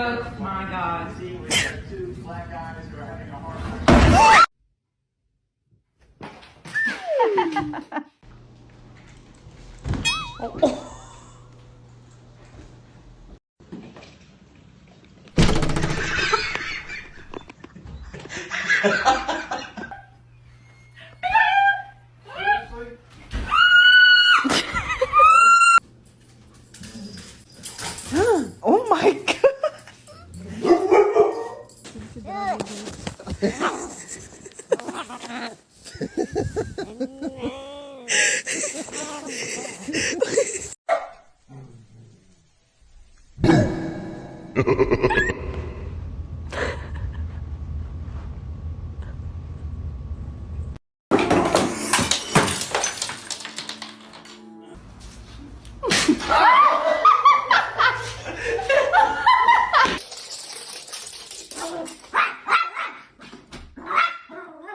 Oh my God. Two black guys who are having a hard time. Oh. Oh my God.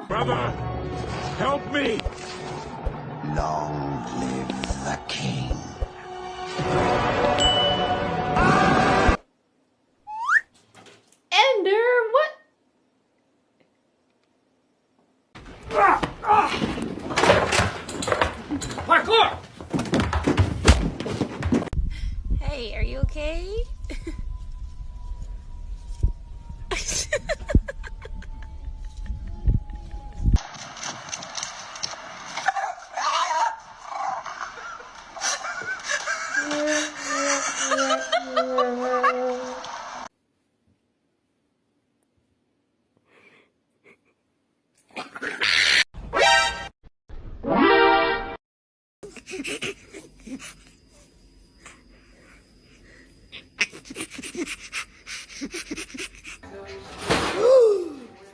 Brother, help me! Long live the king. Ender, what? Parkour! Hey, are you okay?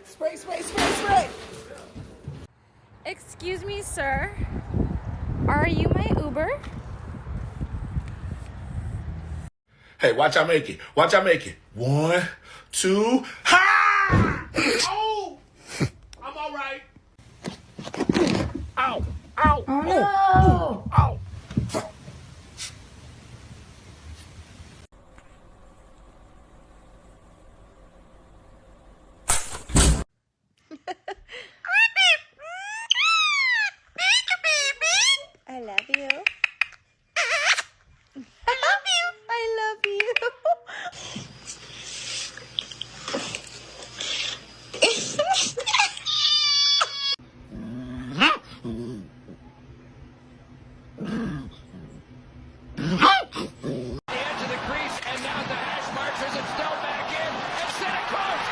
Spray, spray, spray, spray. Excuse me, sir. Are you my Uber? Hey, watch I make it. Watch I make it. 1, 2, ha! Oh! I'm all right. Ow! Ow! Oh no! Ow! I love you. I love you. I love you. The edge of the crease, and now the hash marks as it's still back in. And Santa Claus!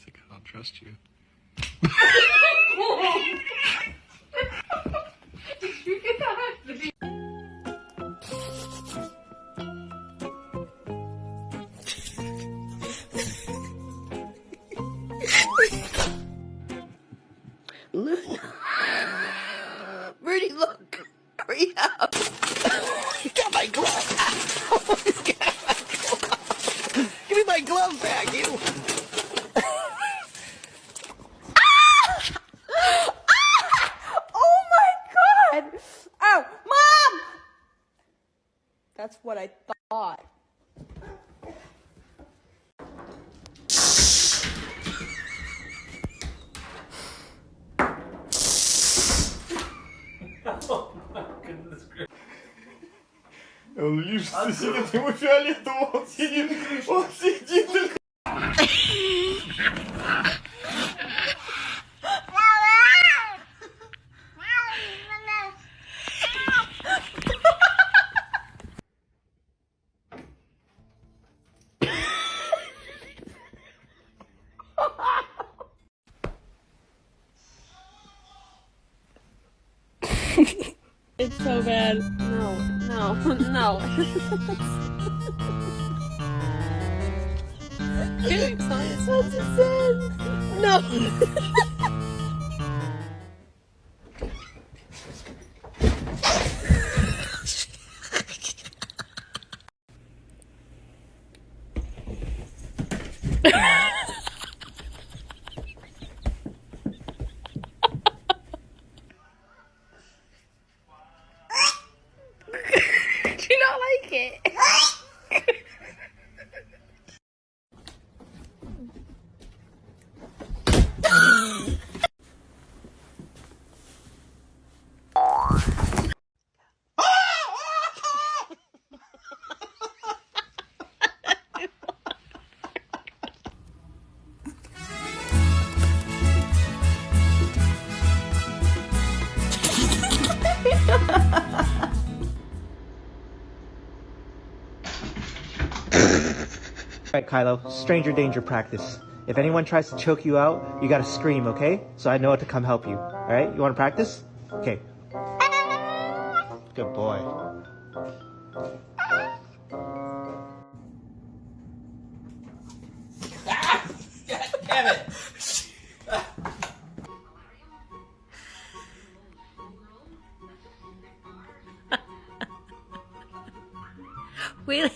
I don't trust you. Rudy, look. Hurry up. He got my glove. He's got my glove. Give me my glove back, you. Oh my God. Oh, Mom! That's what I thought. Он лишь сидит, ему фиолетово, он сидит только... It's so bad. No, no, no. Dude, it's not. That's sad. No. Do you not like it? Alright, Kylo, stranger danger practice. If anyone tries to choke you out, you gotta scream, okay? So I know to come help you. Alright, you wanna practice? Okay. Good boy. Damn it! Really?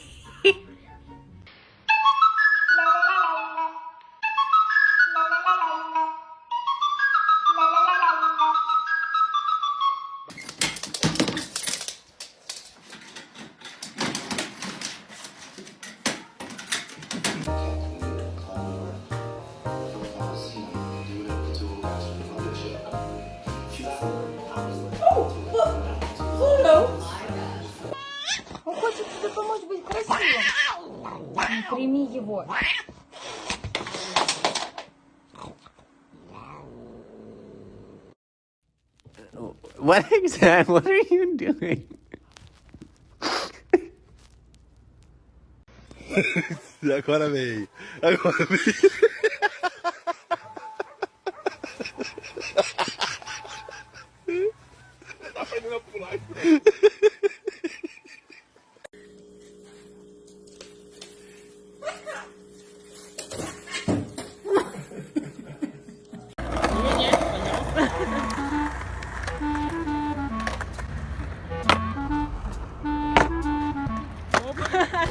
Он хочет тебе помочь быть красивым. Прими его. What exactly? What are you doing? Agora veio. Agora veio. Tá aprendendo a pular.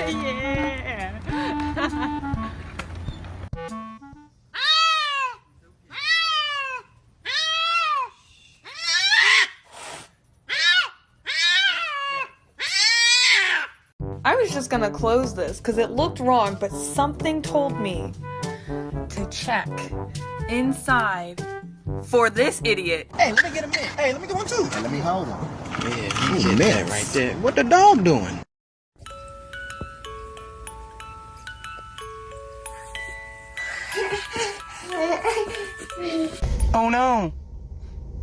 Yeah. I was just gonna close this because it looked wrong, but something told me to check inside for this idiot. Hey, let me get a minute. Hey, let me get one too. Hey, let me hold him. Yeah, you get that right there. What the dog doing? Oh no,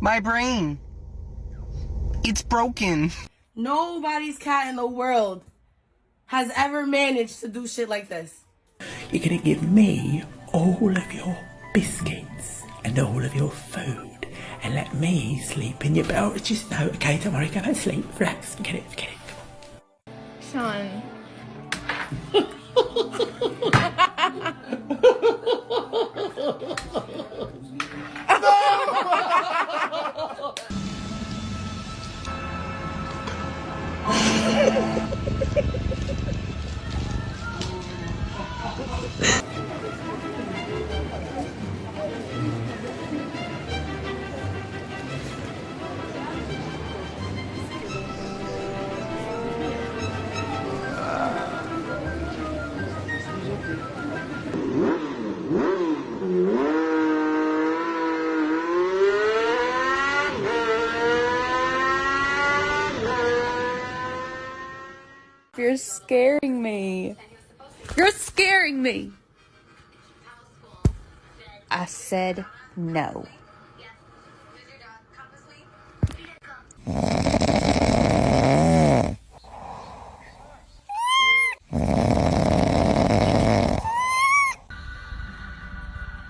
my brain. It's broken. Nobody's cat in the world has ever managed to do shit like this. You're gonna give me all of your biscuits and all of your food and let me sleep in your bed. Just no, okay, don't worry, go and sleep, relax, forget it, come on. Sean. You're scaring me. You're scaring me. I said no.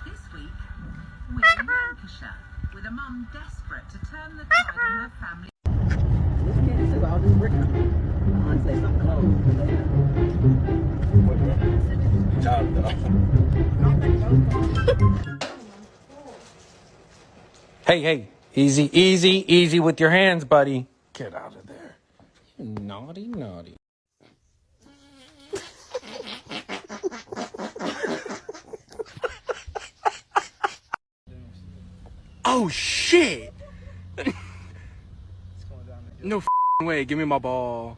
This week, we're in Lancashire with a mum desperate to turn the tide in her family. Hey, easy with your hands, buddy. Get out of there. You naughty. Oh shit! No f***ing way, give me my ball.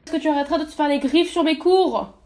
Est-ce que tu arrêteras de te faire les griffes sur mes cours?